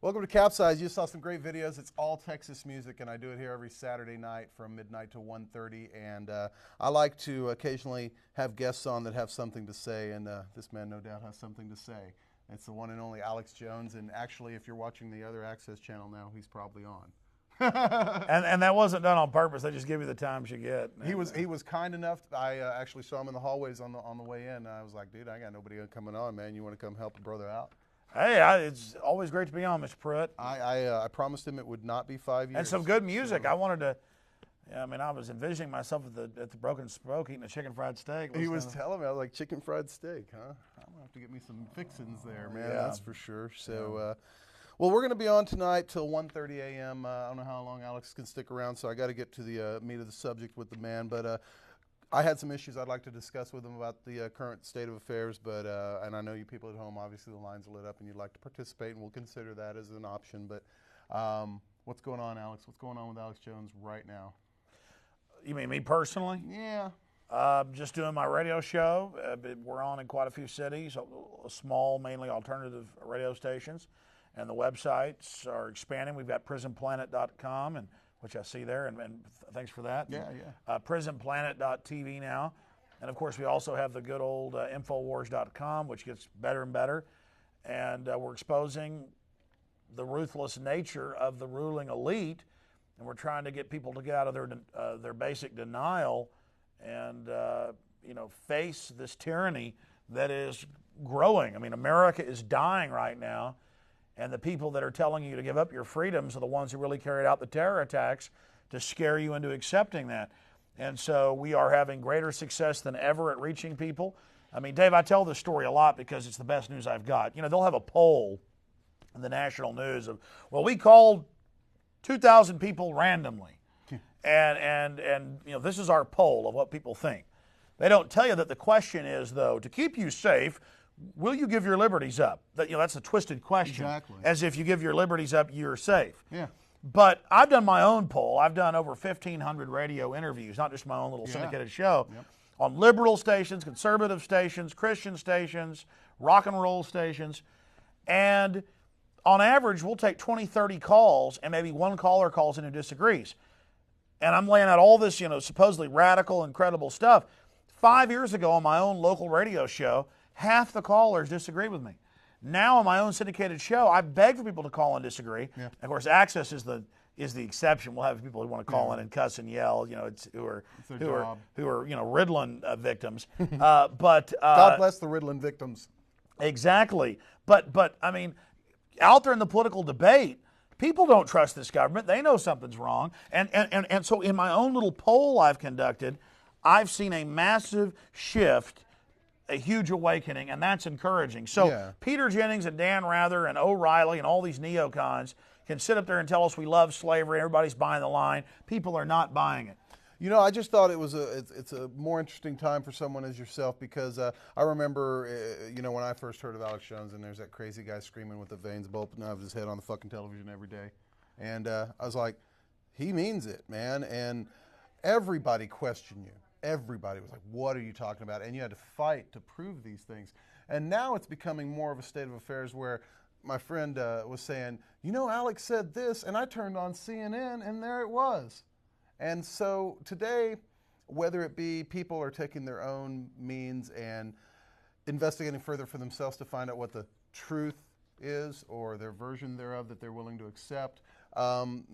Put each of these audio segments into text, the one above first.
Welcome to CapZeyeZ. You saw some great videos. It's all Texas music, and I do it here every Saturday night from midnight to 1:30. And I like to occasionally have guests on that have something to say, and this man no doubt has something to say. It's the one and only Alex Jones, and actually, if you're watching the other Access channel now, he's probably on. and that wasn't done on purpose. They just give you the times you get. He was kind enough. I actually saw him in the hallways on the way in. And I was like, dude, I got nobody coming on, man. You want to come help a brother out? Hey, it's always great to be on, Mr. Prewitt. I promised him it would not be 5 years. And some good music. I wanted to. I mean, I was envisioning myself at the Broken Spoke eating a chicken fried steak. He was telling me, I was like, chicken fried steak, huh? I'm gonna have to get me some fixins there, man. Yeah. That's for sure. So, well, we're gonna be on tonight till 1:30 a.m. I don't know how long Alex can stick around, so I got to get to the meat of the subject with the man, but. I had some issues I'd like to discuss with him about the current state of affairs, but and I know you people at home, obviously the lines are lit up and you'd like to participate, and we'll consider that as an option. But what's going on, Alex? What's going on with Alex Jones right now? You mean me personally? Yeah. Just doing my radio show. We're on in quite a few cities, small, mainly alternative radio stations, and the websites are expanding. We've got prisonplanet.com, and which I see there, and thanks for that. Yeah, yeah. Prisonplanet.tv now. And, of course, we also have the good old Infowars.com, which gets better and better. And we're exposing the ruthless nature of the ruling elite, and we're trying to get people to get out of their basic denial and, face this tyranny that is growing. I mean, America is dying right now. And the people that are telling you to give up your freedoms are the ones who really carried out the terror attacks to scare you into accepting that. And so we are having greater success than ever at reaching people. I mean, Dave, I tell this story a lot because it's the best news I've got. You know, they'll have a poll in the national news of, well, we called 2,000 people randomly. And this is our poll of what people think. They don't tell you that the question is, though, to keep you safe, will you give your liberties up? That's a twisted question. Exactly. As if you give your liberties up, you're safe. Yeah. But I've done my own poll. I've done over 1,500 radio interviews, not just my own little syndicated show, on liberal stations, conservative stations, Christian stations, rock and roll stations. And on average, we'll take 20, 30 calls, and maybe one caller calls in who disagrees. And I'm laying out all this, supposedly radical, incredible stuff. 5 years ago on my own local radio show, half the callers disagree with me. Now on my own syndicated show, I beg for people to call and disagree. Yeah. Of course, Access is the exception. We'll have people who want to call in and cuss and yell, who are Ritalin victims. But God bless the Ritalin victims. Exactly. But I mean, out there in the political debate, people don't trust this government. They know something's wrong. And so in my own little poll I've conducted, I've seen a massive shift, a huge awakening, and that's encouraging. So Peter Jennings and Dan Rather and O'Reilly and all these neocons can sit up there and tell us we love slavery, everybody's buying the line. People are not buying it. I just thought it's a more interesting time for someone as yourself because I remember, when I first heard of Alex Jones, and there's that crazy guy screaming with the veins bulging out of his head on the fucking television every day. And I was like, he means it, man. And everybody questioned you. Everybody was like, what are you talking about? And you had to fight to prove these things. And now it's becoming more of a state of affairs where my friend was saying, Alex said this, and I turned on CNN, and there it was. And so today, whether it be people are taking their own means and investigating further for themselves to find out what the truth is or their version thereof that they're willing to accept,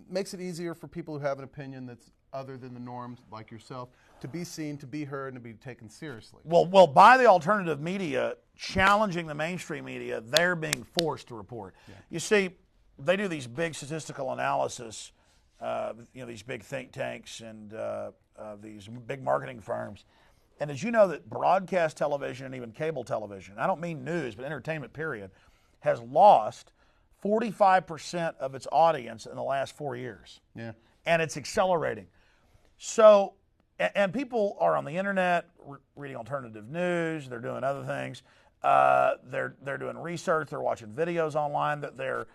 makes it easier for people who have an opinion that's other than the norms, like yourself, to be seen, to be heard, and to be taken seriously. Well, by the alternative media challenging the mainstream media, they're being forced to report. Yeah. You see, they do these big statistical analysis, these big think tanks and these big marketing firms. And as you know, that broadcast television and even cable television, I don't mean news, but entertainment period, has lost 45% of its audience in the last 4 years. Yeah. And it's accelerating. So, and people are on the internet reading alternative news. They're doing other things. They're doing research. They're watching videos online. That they're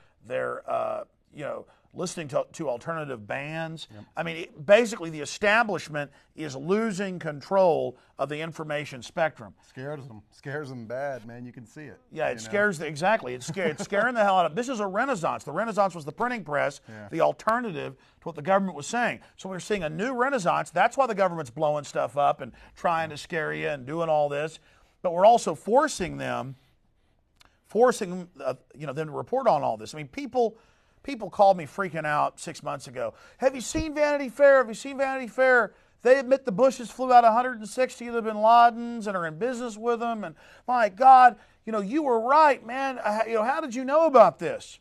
listening to alternative bands. I mean, basically the establishment is losing control of the information spectrum. Scares them bad, man. You can see it. Yeah, it scares exactly. It's scaring the hell out of. This is a renaissance. The renaissance was the printing press, the alternative to what the government was saying. So we're seeing a new renaissance. That's why the government's blowing stuff up and trying to scare you and doing all this. But we're also forcing them them to report on all this. I mean, people called me freaking out 6 months ago. Have you seen Vanity Fair? Have you seen Vanity Fair? They admit the Bushes flew out 160 of the bin Ladens and are in business with them. And my God, you were right, man. How did you know about this?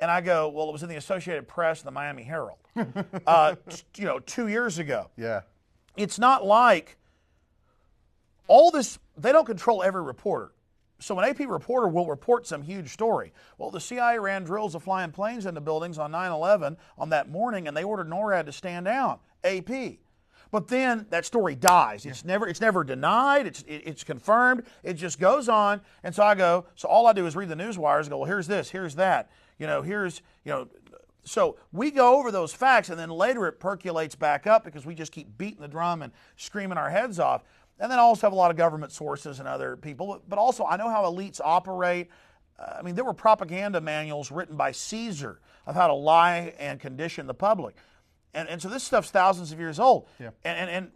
And I go, well, it was in the Associated Press and the Miami Herald, 2 years ago. Yeah. It's not like all this, they don't control every reporter. So an AP reporter will report some huge story. Well, the CIA ran drills of flying planes into buildings on 9/11 on that morning, and they ordered NORAD to stand down. AP. But then that story dies. It's never denied. It's confirmed. It just goes on. And so I go. So all I do is read the news wires and go, well, here's this, here's that. So we go over those facts, and then later it percolates back up because we just keep beating the drum and screaming our heads off. And then I also have a lot of government sources and other people. But also I know how elites operate. There were propaganda manuals written by Caesar of how to lie and condition the public. And so this stuff's thousands of years old. Yeah. And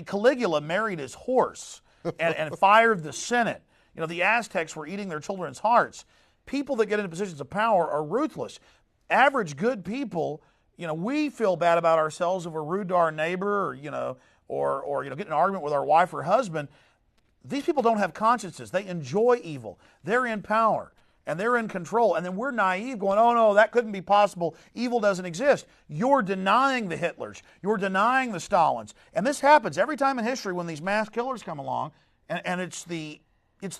Caligula married his horse and fired the Senate. The Aztecs were eating their children's hearts. People that get into positions of power are ruthless. Average good people, we feel bad about ourselves if we're rude to our neighbor or get in an argument with our wife or husband. These people don't have consciences. They enjoy evil. They're in power and they're in control. And then we're naive going, oh no, that couldn't be possible. Evil doesn't exist. You're denying the Hitlers. You're denying the Stalins. And this happens every time in history when these mass killers come along, and it's the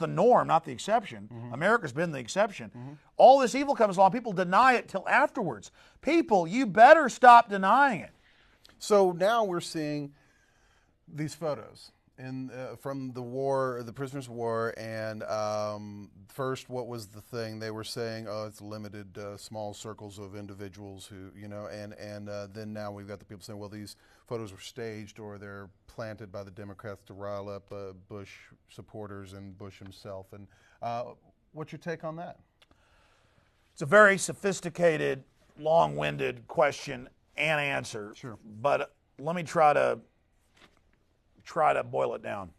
norm, not the exception. Mm-hmm. America's been the exception. Mm-hmm. All this evil comes along. People deny it till afterwards. People, you better stop denying it. So now we're seeing these photos from the war, the prisoners of war, and first, what was the thing? They were saying, oh, it's limited, small circles of individuals who, and then now we've got the people saying, well, these photos were staged or they're planted by the Democrats to rile up Bush supporters and Bush himself. And what's your take on that? It's a very sophisticated, long-winded question and answer. Sure. But let me try to boil it down.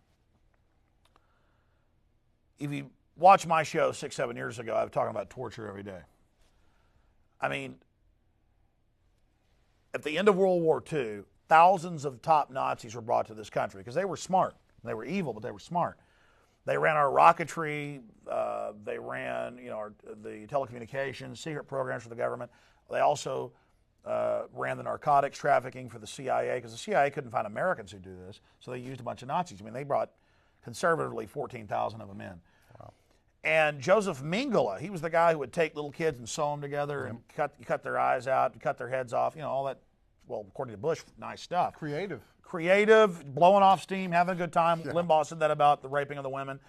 If you watch my show 6-7 years ago, I was talking about torture every day. At the end of World War II, thousands of top Nazis were brought to this country because they were smart. They were evil, but they were smart. They ran our rocketry. They ran, the telecommunications, secret programs for the government. They also ran the narcotics trafficking for the CIA because the CIA couldn't find Americans who do this, so they used a bunch of Nazis. They brought conservatively 14,000 of them in. Wow. And Joseph Mengele, he was the guy who would take little kids and sew them together and cut their eyes out, cut their heads off, all that. Well, according to Bush, nice stuff. Creative, blowing off steam, having a good time. Yeah. Limbaugh said that about the raping of the women.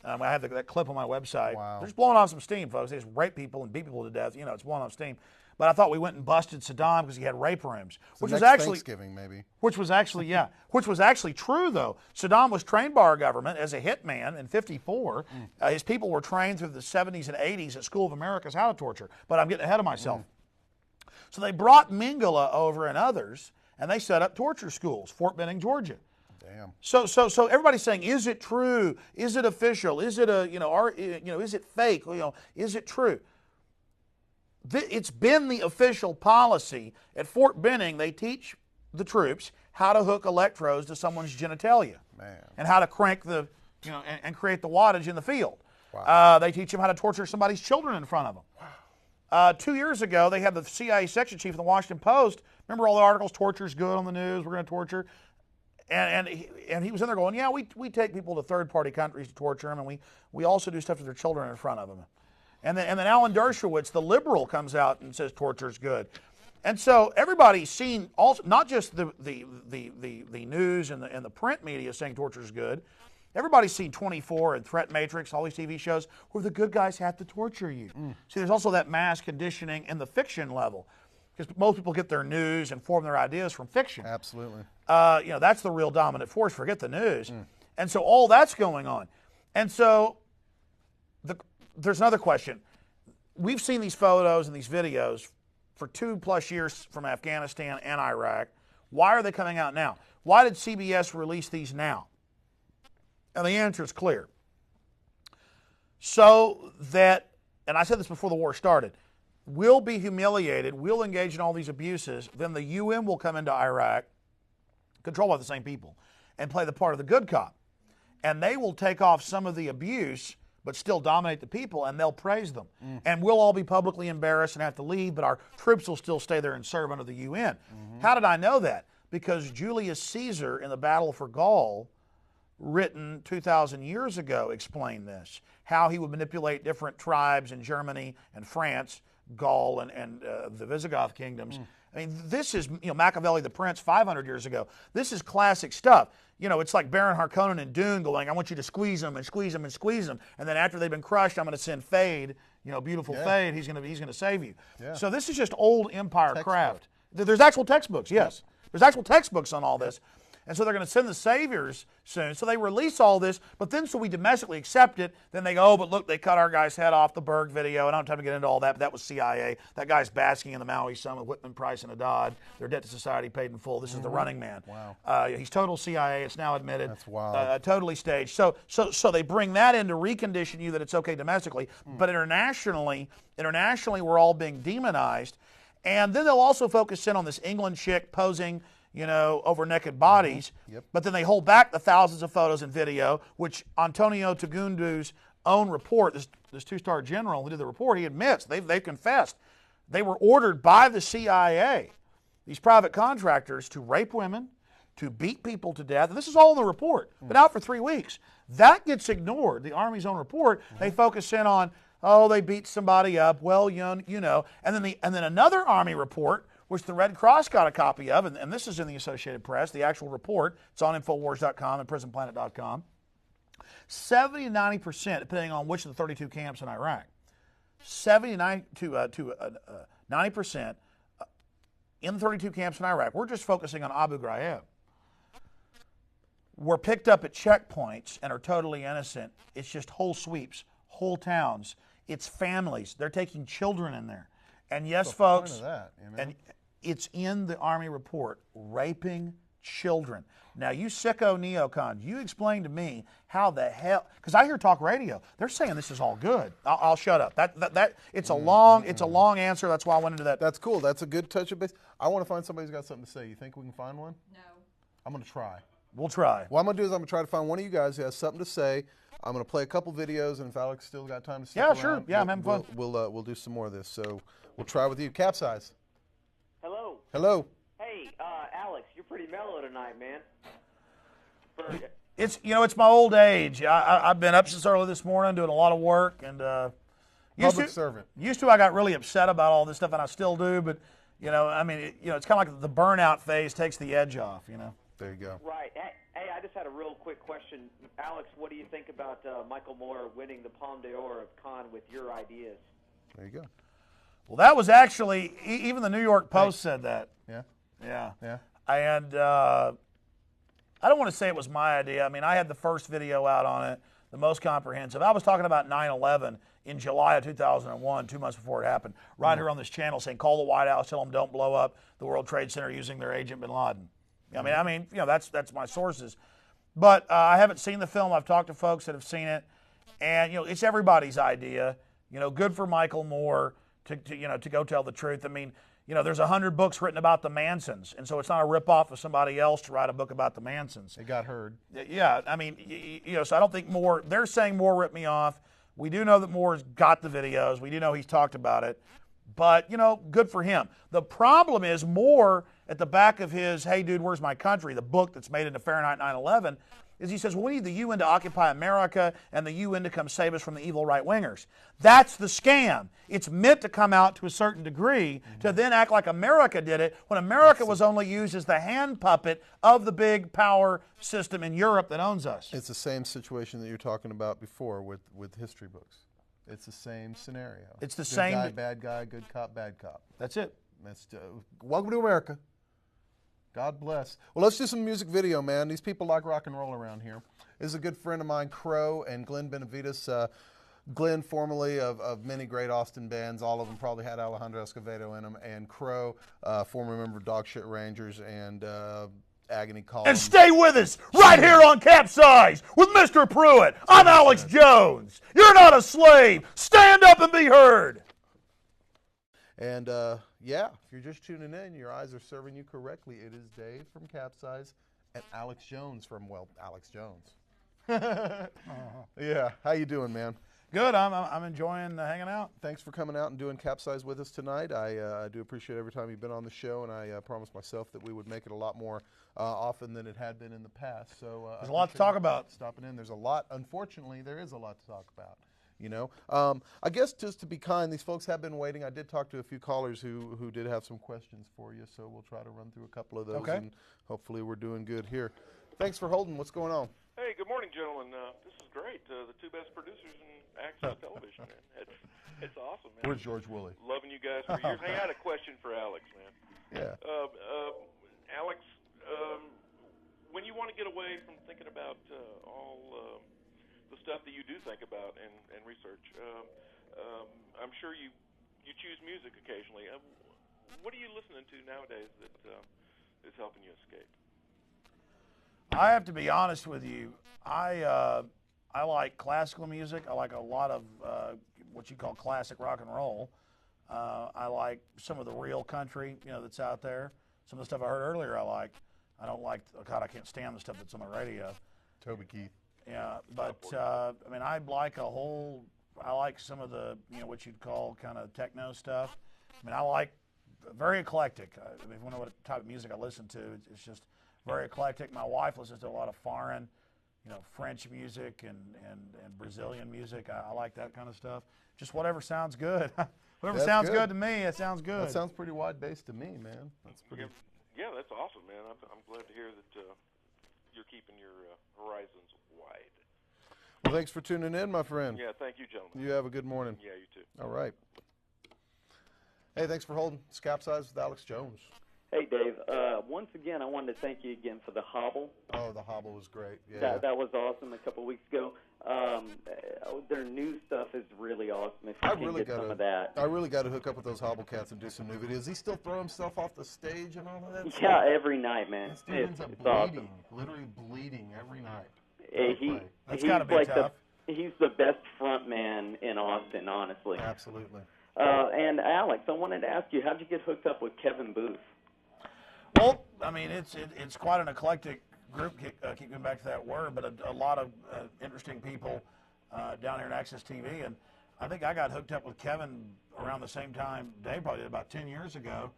I have that clip on my website. Wow. They're just blowing off some steam, folks. They just rape people and beat people to death. It's blowing off steam. But I thought we went and busted Saddam because he had rape rooms, which was actually Thanksgiving, maybe. Which was actually true though. Saddam was trained by our government as a hitman in '54. His people were trained through the '70s and '80s at School of America's how to torture. But I'm getting ahead of myself. So they brought Mengele over and others, and they set up torture schools, Fort Benning, Georgia. Damn. So everybody's saying, is it true? Is it official? Is it is it fake? Is it true? It's been the official policy at Fort Benning. They teach the troops how to hook electrodes to someone's genitalia, and how to crank and create the wattage in the field. Wow. They teach them how to torture somebody's children in front of them. Wow. 2 years ago, they had the CIA section chief of the Washington Post. Remember all the articles, torture's good on the news, we're going to torture. And he was in there going, yeah, we take people to third-party countries to torture them, and we also do stuff to their children in front of them. And then Alan Dershowitz, the liberal, comes out and says torture's good. And so everybody's seen, also, not just the news and the print media saying torture's good, Everybody's seen 24 and Threat Matrix, all these TV shows where the good guys have to torture you. See, there's also that mass conditioning in the fiction level, because most people get their news and form their ideas from fiction. Absolutely. That's the real dominant force. Forget the news. And so all that's going on. And so there's another question. We've seen these photos and these videos for 2+ years from Afghanistan and Iraq. Why are they coming out now? Why did CBS release these now? And the answer is clear. So that, and I said this before the war started, we'll be humiliated, we'll engage in all these abuses, then the UN will come into Iraq, controlled by the same people, and play the part of the good cop. And they will take off some of the abuse, but still dominate the people, and they'll praise them. And we'll all be publicly embarrassed and have to leave, but our troops will still stay there and serve under the UN. How did I know that? Because Julius Caesar in the Battle for Gaul, written 2,000 years ago, explained this, how he would manipulate different tribes in Germany and France, Gaul and the Visigoth kingdoms. I mean, this is, Machiavelli the Prince 500 years ago. This is classic stuff. It's like Baron Harkonnen in Dune going, I want you to squeeze them and squeeze them and squeeze them. And then after they've been crushed, I'm going to send Fade, beautiful Fade. He's going to save you. So this is just old empire craft. There's actual textbooks, yes. There's actual textbooks on all this. And so they're going to send the saviors soon. So they release all this, but then so we domestically accept it, then they go, oh, but look, they cut our guy's head off, the Berg video. I don't have time to get into all that, but that was CIA. That guy's basking in the Maui sun with Whitman, Price, and Haddad. Their debt to society paid in full. This is the Running Man. Wow. He's total CIA. It's now admitted. That's wild. Totally staged. So they bring that in to recondition you that it's okay domestically, but internationally, we're all being demonized. And then they'll also focus in on this England chick posing, over naked bodies. But then they hold back the thousands of photos and video, which Antonio Tagundu's own report, this two-star general who did the report, he admits, they've confessed, they were ordered by the CIA, these private contractors, to rape women, to beat people to death. And this is all in the report. Been out for 3 weeks. That gets ignored, the Army's own report. They focus in on, oh, they beat somebody up, well, and then another Army report, which the Red Cross got a copy of, and this is in the Associated Press, the actual report. It's on Infowars.com and PrisonPlanet.com. 70 to 90%, depending on which of the 32 camps in Iraq, 70 to 90% in the 32 camps in Iraq, we're just focusing on Abu Ghraib, were picked up at checkpoints and are totally innocent. It's just whole sweeps, whole towns. It's families. They're taking children in there. And yes, folks, and it's in the Army report, raping children. Now, you sicko neocons, you explain to me how the hell, because I hear talk radio, they're saying this is all good. I'll shut up. It's a long answer. That's why I went into that. That's cool. That's a good touch of base. I want to find somebody who's got something to say. You think we can find one? No. I'm going to try. We'll try. What I'm going to do is I'm going to try to find one of you guys who has something to say. I'm going to play a couple videos, and if Alex still got time to stick around, sure. Yeah, I'm having fun. We'll do some more of this. So we'll try with you. CapZeyeZ. Hello. Hello. Hey, Alex, you're pretty mellow tonight, man. It's my old age. I've been up since early this morning doing a lot of work, and Public servant. Used to, I got really upset about all this stuff, and I still do. But it's kind of like the burnout phase takes the edge off. There you go. Right. Hey, I just had a real quick question, Alex. What do you think about Michael Moore winning the Palme d'Or of Cannes with your ideas? There you go. Well, that was actually even the New York Post said that. Yeah. And I don't want to say it was my idea. I mean, I had the first video out on it, the most comprehensive. I was talking about 9/11 in July of 2001, 2 months before it happened, right here on this channel, saying call the White House, tell them don't blow up the World Trade Center using their agent Bin Laden. I mean, that's my sources. But I haven't seen the film. I've talked to folks that have seen it, and it's everybody's idea. Good for Michael Moore to go tell the truth. I mean, there's 100 books written about the Mansons, and so it's not a ripoff of somebody else to write a book about the Mansons. It got heard. Yeah, I mean, so I don't think Moore. They're saying Moore ripped me off. We do know that Moore's got the videos. We do know he's talked about it. But, good for him. The problem is Moore, at the back of his Hey Dude, Where's My Country, the book that's made into Fahrenheit 9/11, is he says, well, we need the UN to occupy America and the UN to come save us from the evil right-wingers. That's the scam. It's meant to come out to a certain degree to then act like America did it when America was only used as the hand puppet of the big power system in Europe that owns us. It's the same situation that you're talking about before with history books. It's the same scenario. It's the good same. Guy, bad guy, good cop, bad cop. That's it. That's welcome to America. God bless. Well, let's do some music video, man. These people like rock and roll around here. This is a good friend of mine, Crow and Glenn Benavides. Glenn, formerly of many great Austin bands. All of them probably had Alejandro Escovedo in them. And Crow, former member of Dog Shit Rangers and Agony Column. And stay with us right here on CapZeyeZ with Mr. Prewitt. I'm Alex Jones. You're not a slave. Stand up and be heard. And yeah, if you're just tuning in, your eyes are serving you correctly. It is Dave from CapZeyeZ and Alex Jones from, well, Alex Jones. Yeah, how you doing, man? Good. I'm enjoying hanging out. Thanks for coming out and doing CapZeyeZ with us tonight. I do appreciate every time you've been on the show, and I promised myself that we would make it a lot more often than it had been in the past. So there's a lot to talk about. Stopping in, there's a lot. Unfortunately, there is a lot to talk about. You know, I guess just to be kind, these folks have been waiting. I did talk to a few callers who did have some questions for you, so we'll try to run through a couple of those, okay. And hopefully we're doing good here. Thanks for holding. What's going on? Hey, good morning, gentlemen. This is great. The two best producers in access television, man. It's awesome, man. Where's George Woolley? Loving you guys for years. Hey, I had a question for Alex, man. Yeah. Alex, when you want to get away from thinking about all the stuff that you do think about and research, I'm sure you choose music occasionally. What are you listening to nowadays that is helping you escape? I have to be honest with you. I like classical music. I like a lot of what you call classic rock and roll. I like some of the real country, that's out there. Some of the stuff I heard earlier I like. I don't like, God, I can't stand the stuff that's on the radio. Toby Keith. Yeah, but I like some of the, what you'd call kind of techno stuff. I like very eclectic. If you know what type of music I listen to, it's just very eclectic. My wife listens to a lot of foreign, French music and Brazilian music. I like that kind of stuff. Just whatever sounds good. Whatever That's sounds good. good to me, it sounds good. That sounds pretty wide-based to me, man. That's pretty. Yeah, that's awesome, man. I'm glad to hear that you're keeping your horizons wide. Well, thanks for tuning in, my friend. Yeah, thank you, gentlemen. You have a good morning. Yeah, you too. All right. Hey, thanks for holding. CapZeyeZ with Alex Jones. Hey, Dave. Once again, I wanted to thank you again for the hobble. Oh, the hobble was great. Yeah. That was awesome a couple of weeks ago. Their new stuff is really awesome. If you can get some of that. I really got to hook up with those hobble cats and do some new videos. He still throw himself off the stage and all of that Yeah, stuff? every night, man. This dude ends up It's bleeding, awesome. literally bleeding every night. That's He's gotta be like tough. He's the best front man in Austin, honestly. Absolutely. And Alex, I wanted to ask you, how'd you get hooked up with Kevin Booth? Well, it's quite an eclectic group. Keep going back to that word, but a lot of interesting people down here in Access TV, and I think I got hooked up with Kevin around the same time Dave probably did, about 10 years ago.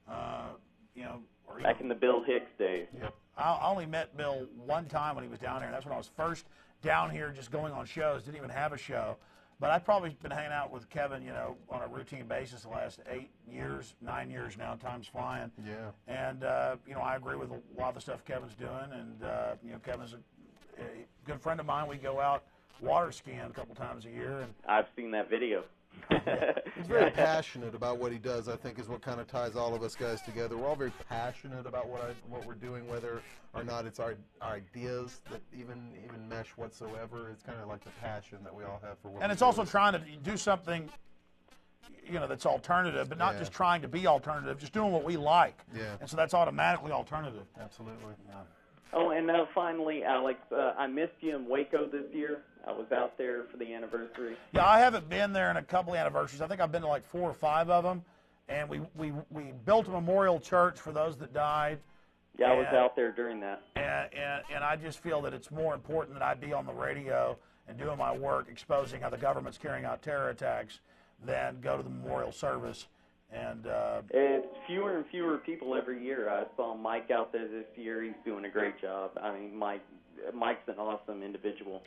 Back in the Bill Hicks days. Yep. I only met Bill one time when he was down here, and that's when I was first down here just going on shows, didn't even have a show. But I've probably been hanging out with Kevin, on a routine basis the last 9 years now. Time's flying. Yeah. And, I agree with a lot of the stuff Kevin's doing. And, Kevin's a good friend of mine. We go out water skiing a couple times a year. And I've seen that video. He's very passionate about what he does, I think, is what kind of ties all of us guys together. We're all very passionate about what we're doing, whether or not it's our ideas that even mesh whatsoever. It's kind of like the passion that we all have for what And we it's do. also trying to do something, that's alternative, but not Yeah. just trying to be alternative, just doing what we like. Yeah. And so that's automatically alternative. Absolutely. Oh, and finally, Alex, I missed you in Waco this year. I was out there for the anniversary. Yeah, I haven't been there in a couple of anniversaries. I think I've been to like 4 or 5 of them. And we built a memorial church for those that died. Yeah, I was out there during that. And I just feel that it's more important that I be on the radio and doing my work exposing how the government's carrying out terror attacks than go to the memorial service. And it's fewer and fewer people every year. I saw Mike out there this year. He's doing a great job. I mean, Mike Mike's an awesome individual.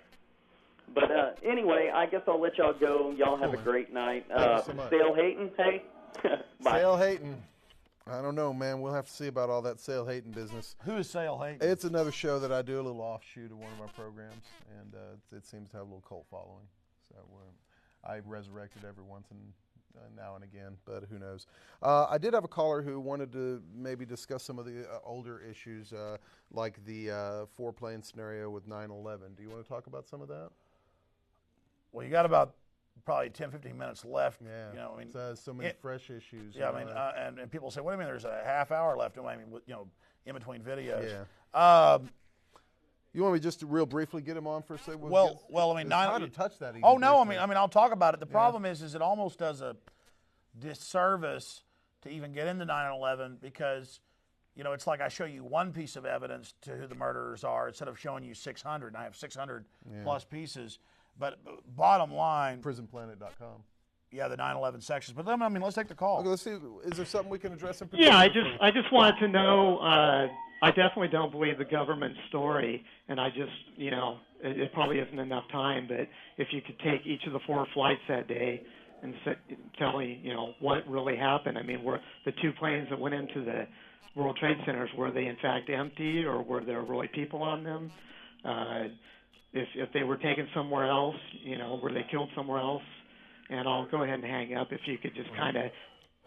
But anyway, I guess I'll let y'all go. Y'all have a great night. Thank you so much. Sail Hayton, hey. Bye. Sail Hayton. I don't know, man. We'll have to see about all that Sail Hayton business. Who is Sail Hayton? It's another show that I do, a little offshoot of one of my programs, and it seems to have a little cult following. So I resurrect it every once now and again, but who knows. I did have a caller who wanted to maybe discuss some of the older issues, like the four-plane scenario with 9/11. Do you want to talk about some of that? Well, you got about probably 10, 15 minutes left. Yeah, you know, I mean, so many fresh issues. Yeah, I mean, and people say, "What do you mean? There's a half hour left?" I mean, you know, in between videos. Yeah. You want me just to real briefly get him on for a second? Well, I mean, it's hard to touch that. Oh no, I mean, I'll talk about it. The problem is it almost does a disservice to even get into 9/11 because, you know, it's like I show you one piece of evidence to who the murderers are instead of showing you 600, and I have 600 plus pieces. But bottom line, prisonplanet.com. Yeah, the 9/11 sections. But then, I mean, let's take the call. Okay, let's see. Is there something we can address in particular? Yeah, I just wanted to know. I definitely don't believe the government story, and I just, you know, it probably isn't enough time. But if you could take each of the 4 flights that day and tell me, you know, what really happened. I mean, were the 2 planes that went into the World Trade Centers, were they in fact empty, or were there really people on them? If they were taken somewhere else, you know, were they killed somewhere else? And I'll go ahead and hang up if you could just kind of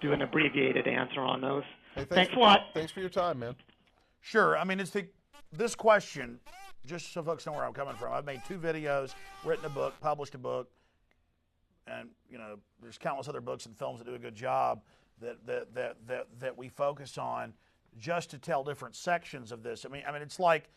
do an abbreviated answer on those. Hey, thanks a lot. Thanks for your time, man. Sure. I mean, this question, just so folks know where I'm coming from. I've made 2 videos, written a book, published a book, and, you know, there's countless other books and films that do a good job that we focus on just to tell different sections of this. I mean, it's like,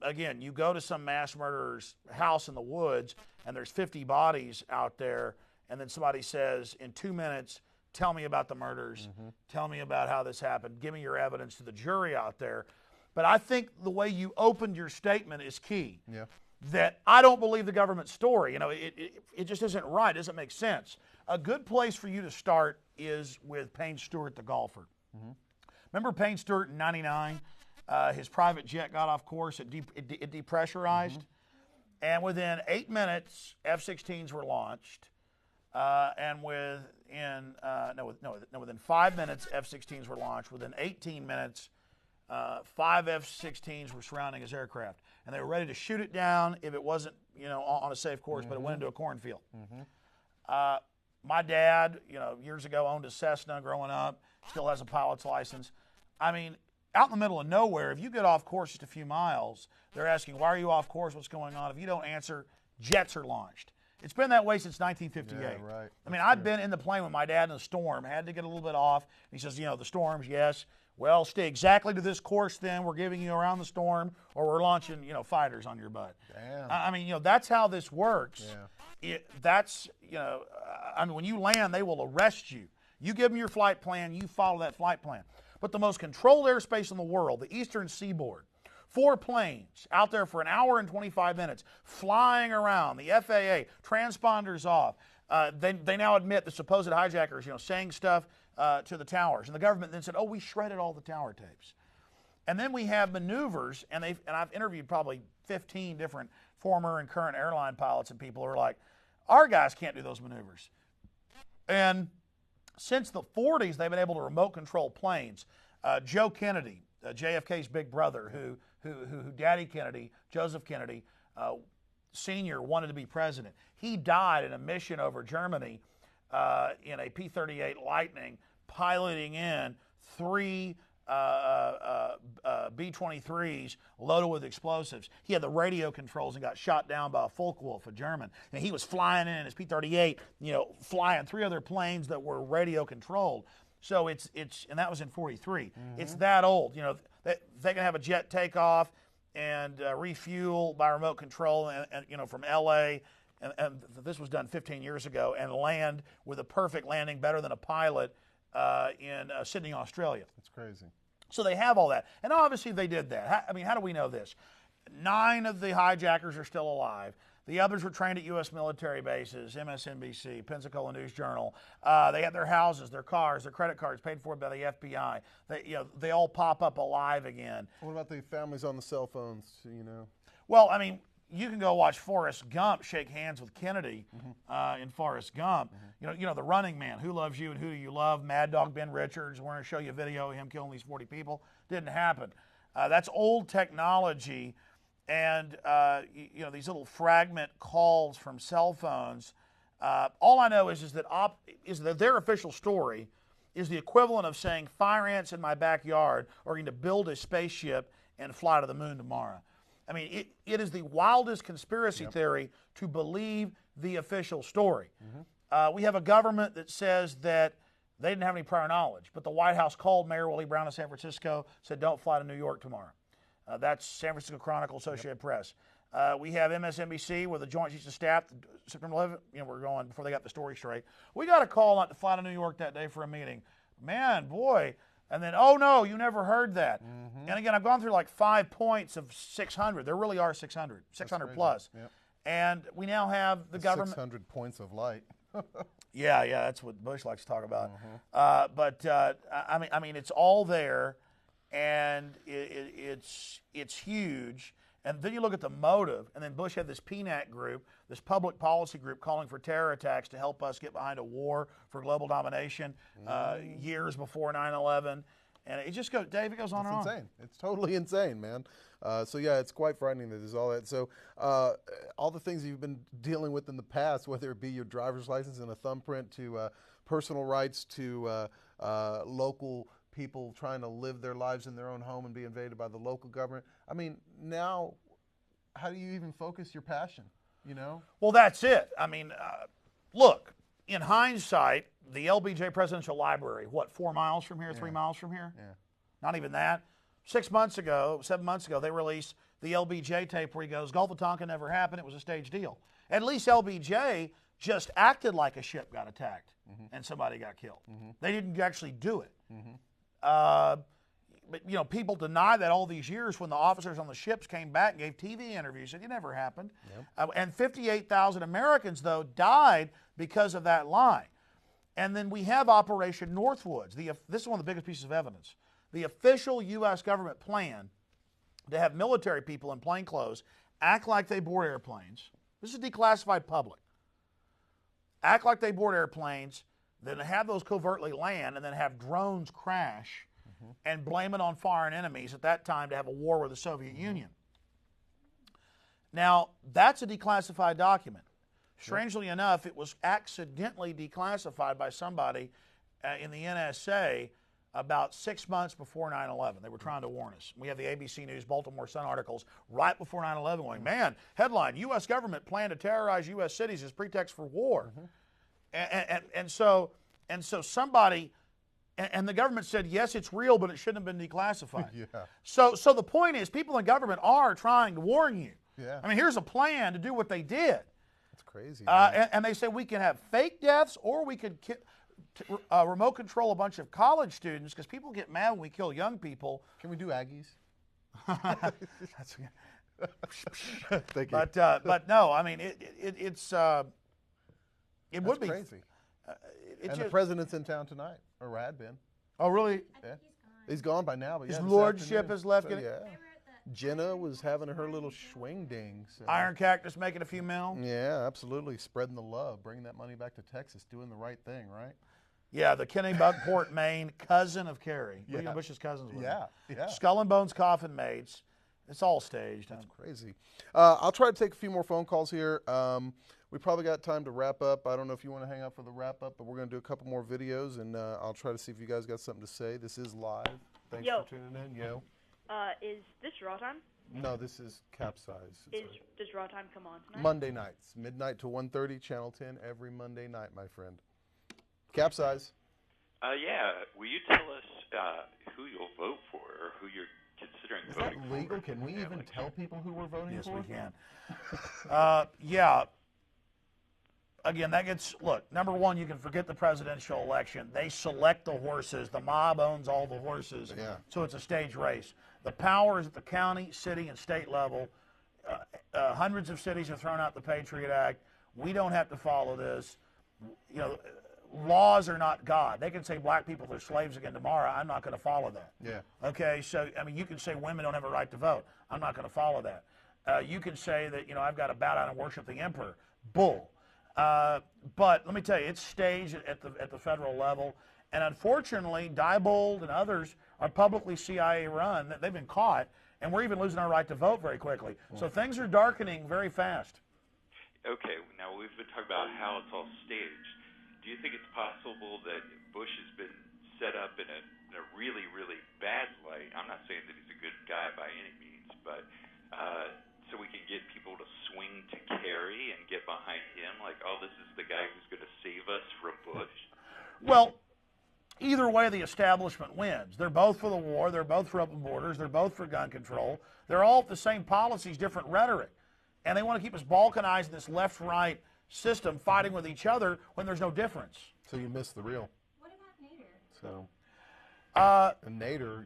again, you go to some mass murderer's house in the woods, and there's 50 bodies out there, and then somebody says, in 2 minutes, tell me about the murders, tell me about how this happened, give me your evidence to the jury out there. But I think the way you opened your statement is key. Yeah. That I don't believe the government story. You know, it just isn't right. It doesn't make sense. A good place for you to start is with Payne Stewart, the golfer. Remember Payne Stewart in '99? His private jet got off course. It depressurized. And within 8 minutes, F-16s were launched. And within 5 minutes, F-16s were launched. Within 18 minutes, 5 F-16s were surrounding his aircraft. And they were ready to shoot it down if it wasn't, you know, on a safe course, but it went into a cornfield. My dad, you know, years ago owned a Cessna growing up, still has a pilot's license. I mean, out in the middle of nowhere, if you get off course just a few miles, they're asking, why are you off course? What's going on? If you don't answer, jets are launched. It's been that way since 1958. Yeah, right. I mean, I've been in the plane with my dad in a storm, had to get a little bit off. He says, you know, the storms, yes. Well, stay exactly to this course then. We're giving you around the storm, or we're launching, you know, fighters on your butt. Damn. I mean, you know, that's how this works. Yeah. You know, I mean, when you land, they will arrest you. You give them your flight plan, you follow that flight plan. But the most controlled airspace in the world, the eastern seaboard, 4 planes out there for an hour and 25 minutes, flying around, the FAA, transponders off. They now admit the supposed hijackers, you know, saying stuff to the towers. And the government then said, oh, we shredded all the tower tapes. And then we have maneuvers, and I've interviewed probably 15 different former and current airline pilots and people who are like, our guys can't do those maneuvers. And since the 40s, they've been able to remote control planes. Joe Kennedy, JFK's big brother, who Daddy Kennedy, Joseph Kennedy, Sr., wanted to be president. He died in a mission over Germany in a P-38 Lightning, piloting in 3 B-23s loaded with explosives. He had the radio controls and got shot down by a Focke-Wulf, a German. And he was flying in his P-38, you know, flying 3 other planes that were radio controlled. So and that was in 43. It's that old. You know, they can have a jet take off and refuel by remote control, and you know, from L.A. And this was done 15 years ago, and land with a perfect landing, better than a pilot in Sydney, Australia. That's crazy. So they have all that. And obviously they did that. I mean, how do we know this? 9 of the hijackers are still alive. The others were trained at U.S. military bases, MSNBC, Pensacola News Journal. They had their houses, their cars, their credit cards paid for by the FBI. They all pop up alive again. What about the families on the cell phones, you know? Well, I mean, you can go watch Forrest Gump shake hands with Kennedy in Forrest Gump. You know the Running Man, Who Loves You and Who Do You Love? Mad Dog Ben Richards. We're going to show you a video of him killing these 40 people. Didn't happen. That's old technology, and you know these little fragment calls from cell phones. All I know is that their official story is the equivalent of saying fire ants in my backyard are going to build a spaceship and fly to the moon tomorrow. I mean, it is the wildest conspiracy theory to believe the official story. We have a government that says that they didn't have any prior knowledge, but the White House called Mayor Willie Brown of San Francisco, said don't fly to New York tomorrow. That's San Francisco Chronicle, Associated Press. We have MSNBC where the Joint Chiefs of Staff, September 11th, you know, we're going before they got the story straight. We got a call not to fly to New York that day for a meeting. Man, boy. And then, oh no, you never heard that. And again, I've gone through like 5 points of 600. There really are 600 plus. Yep. And we now have the government. 600 points of light. Yeah, that's what Bush likes to talk about. I mean, it's all there, and it's huge. And then you look at the motive, and then Bush had this PNAC group, this public policy group calling for terror attacks to help us get behind a war for global domination years before 9/11. And it just goes, Dave, it goes on and on. It's insane. It's totally insane, man. So, yeah, it's quite frightening that there's all that. So, all the things you've been dealing with in the past, whether it be your driver's license and a thumbprint to personal rights to local people trying to live their lives in their own home and be invaded by the local government. I mean, now, how do you even focus your passion, you know? Well, that's it. I mean, look, in hindsight, the LBJ Presidential Library, 4 miles from here, 3 miles from here? Yeah. Not even that. 7 months ago, they released the LBJ tape where he goes, Gulf of Tonkin never happened, it was a staged deal. At least LBJ just acted like a ship got attacked and somebody got killed. They didn't actually do it. But, you know, people deny that all these years when the officers on the ships came back and gave TV interviews, said it never happened. And 58,000 Americans, though, died because of that lie. And then we have Operation Northwoods. This is one of the biggest pieces of evidence. The official U.S. government plan to have military people in plain clothes act like they board airplanes. This is declassified public. Act like they board airplanes, then have those covertly land, and then have drones crash and blame it on foreign enemies at that time to have a war with the Soviet Union. Now, that's a declassified document. Strangely enough, it was accidentally declassified by somebody in the NSA about 6 months before 9/11. They were trying to warn us. We have the ABC News, Baltimore Sun articles right before 9/11 going, man, headline, U.S. government plan to terrorize U.S. cities as pretext for war. And so somebody, and the government said, yes, it's real, but it shouldn't have been declassified. So the point is, people in government are trying to warn you. I mean, here's a plan to do what they did. That's crazy. And they say we can have fake deaths, or we could remote control a bunch of college students, because people get mad when we kill young people. Can we do Aggies? That's Thank you. But no, I mean it's it would be crazy. And the president's in town tonight, or had been. Oh, really? Yeah. He's gone by now, but His this lordship afternoon. has left. So, yeah. Jenna was having her little swing ding. So. Iron Cactus making a few mil. Yeah, absolutely. Spreading the love, bringing that money back to Texas, doing the right thing, right? Yeah, the Kennebunkport, Maine, cousin of Kerry. William Bush's cousins. Yeah. Skull and Bones coffin mates. It's all staged. That's crazy. I'll try to take a few more phone calls here. We probably got time to wrap up. I don't know if you want to hang out for the wrap up, but we're going to do a couple more videos, and I'll try to see if you guys got something to say. This is live. Thanks for tuning in. Yo. Is this rAwTiMe? No, this is CapZeyeZ. Does rAwTiMe come on tonight? Monday nights, midnight to 1:30, Channel 10, every Monday night, my friend. CapZeyeZ. Yeah. Will you tell us who you'll vote for, or who you're considering voting for? Is that legal? Can we even tell people who we're voting for? Yes, we can. Yeah. Again, look, number one, you can forget the presidential election. They select the horses. The mob owns all the horses. Yeah. So it's a stage race. The power is at the county, city, and state level. Hundreds of cities have thrown out the Patriot Act. We don't have to follow this. You know, laws are not God. They can say black people are slaves again tomorrow. I'm not going to follow that. Yeah. Okay, so, I mean, you can say women don't have a right to vote. I'm not going to follow that. You can say that, I've got to bow down and worship the emperor. Bull. But let me tell you, it's staged at the federal level. And unfortunately, Diebold and others are publicly CIA run. They've been caught, and we're even losing our right to vote very quickly. So things are darkening very fast. Okay, now we've been talking about how it's all staged. Do you think it's possible that Bush has been set up in a really, really bad light? I'm not saying that he's a good guy by any means, but so we can get people to swing to Kerry and get behind him, like, oh, this is the guy who's going to save us from Bush? Well, either way, the establishment wins. They're both for the war. They're both for open borders. They're both for gun control. They're all the same policies, different rhetoric. And they want to keep us balkanized in this left-right system, fighting with each other when there's no difference. So you miss the real. What about Nader? So. And Nader,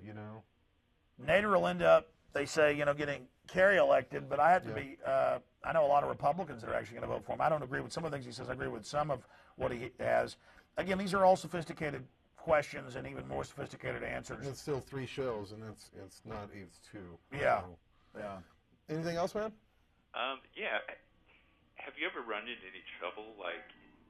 Nader will end up, they say, getting Kerry elected, but I have to be, I know a lot of Republicans that are actually going to vote for him. I don't agree with some of the things he says. I agree with some of what he has. Again, these are all sophisticated questions and even more sophisticated answers. It's still 3 shows, and it's not, it's 2. Yeah. So. Yeah. Anything else, man? Yeah. Have you ever run into any trouble? Like,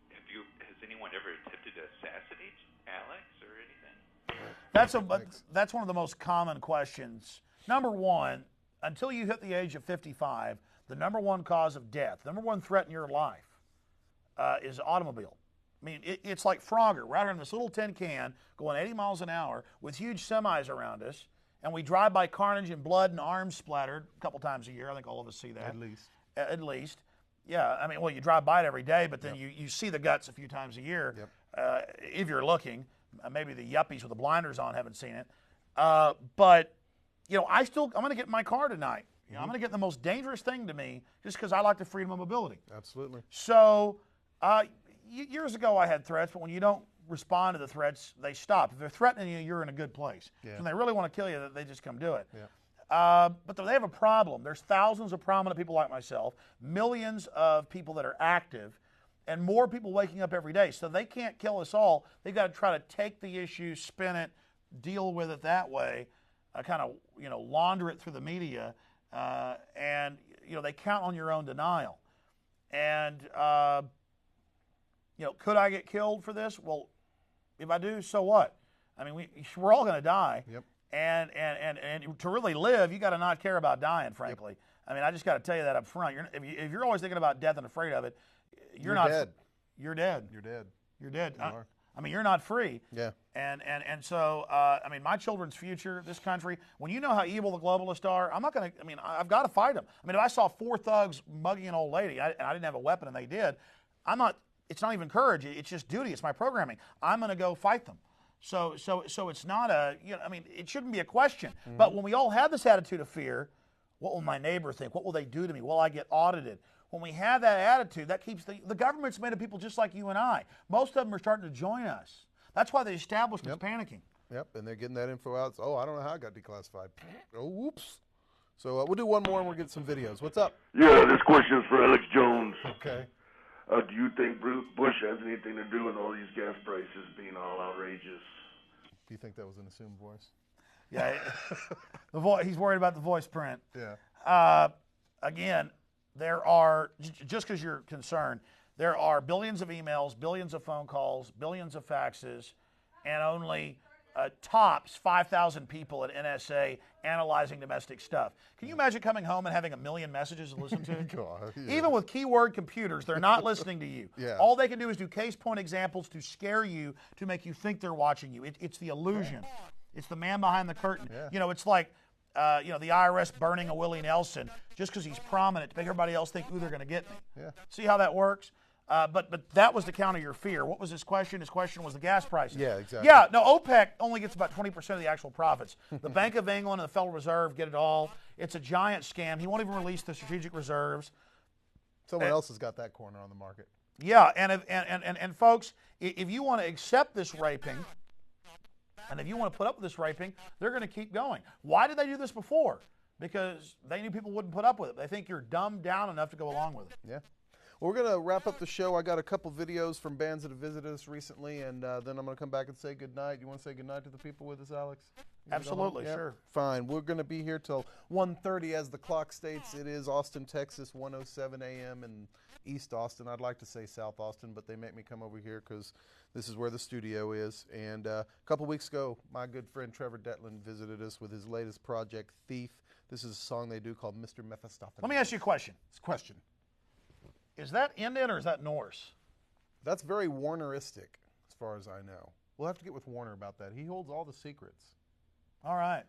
has anyone ever attempted to assassinate Alex or anything? That's one of the most common questions. Number one, until you hit the age of 55, the number one cause of death, number one threat in your life, is automobile. I mean, it's like Frogger. We're out here in this little tin can going 80 miles an hour with huge semis around us, and we drive by carnage and blood and arms splattered a couple times a year. I think all of us see that. At least. Yeah, I mean, well, you drive by it every day, but then you see the guts a few times a year if you're looking. Maybe the yuppies with the blinders on haven't seen it. But, I'm going to get in my car tonight. I'm going to get the most dangerous thing to me just because I like the freedom of mobility. Absolutely. So, years ago I had threats, but when you don't respond to the threats, they stop. If they're threatening you, you're in a good place. Yeah. When they really want to kill you, they just come do it. Yeah. But they have a problem. There's thousands of prominent people like myself, millions of people that are active, and more people waking up every day. So they can't kill us all. They've got to try to take the issue, spin it, deal with it that way, kind of launder it through the media, and they count on your own denial. And could I get killed for this? Well, if I do, so what? I mean, we're all going to die. Yep. And to really live, you got to not care about dying, frankly. Yep. I mean, I just got to tell you that up front. If you're always thinking about death and afraid of it, you're not dead. You're dead. You're dead. You're dead. You are. I mean, you're not free. Yeah. And so, I mean, my children's future, this country, when you know how evil the globalists are, I've got to fight them. I mean, if I saw 4 thugs mugging an old lady, and I didn't have a weapon and they did, it's not even courage, it's just duty, it's my programming. I'm going to go fight them. So it's not it shouldn't be a question. Mm-hmm. But when we all have this attitude of fear, what will my neighbor think? What will they do to me? Will I get audited? When we have that attitude, that keeps the government's made of people just like you and I. Most of them are starting to join us. That's why the establishment's panicking. Yep, and they're getting that info out. Oh, I don't know how it got declassified. Oh, whoops. So we'll do one more and we'll get some videos. What's up? Yeah, this question is for Alex Jones. Okay. Do you think Bush has anything to do with all these gas prices being all outrageous? Do you think that was an assumed voice? Yeah, he's worried about the voice print. Yeah. Again, there are, just because you're concerned, there are billions of emails, billions of phone calls, billions of faxes, and only tops 5,000 people at NSA analyzing domestic stuff. Can you imagine coming home and having 1 million messages to listen to? God, yeah. Even with keyword computers, they're not listening to you. Yeah. All they can do is do case point examples to scare you, to make you think they're watching you. It's the illusion. It's the man behind the curtain. Yeah. It's like, the IRS burning a Willie Nelson just because he's prominent to make everybody else think, ooh, they're going to get me. Yeah. See how that works? But that was to counter your fear. What was his question? His question was the gas prices. Yeah, exactly. Yeah, no, OPEC only gets about 20% of the actual profits. The Bank of England and the Federal Reserve get it all. It's a giant scam. He won't even release the strategic reserves. Someone else has got that corner on the market. Yeah, and folks, if you want to accept this raping, and if you want to put up with this raping, they're going to keep going. Why did they do this before? Because they knew people wouldn't put up with it. They think you're dumbed down enough to go along with it. Yeah. Well, we're going to wrap up the show. I got a couple videos from bands that have visited us recently, and then I'm going to come back and say goodnight. You want to say goodnight to the people with us, Alex? Absolutely, Yep. sure. Fine. We're going to be here till 1:30 as the clock states. It is Austin, Texas, 1:07 a.m. in East Austin. I'd like to say South Austin, but they make me come over here because this is where the studio is. And a couple weeks ago, my good friend Trevor Detland visited us with his latest project, Thief. This is a song they do called Mr. Mephistopheles. Let me ask you a question. Question. Is that Indian or is that Norse? That's very Warneristic, as far as I know. We'll have to get with Warner about that. He holds all the secrets. All right.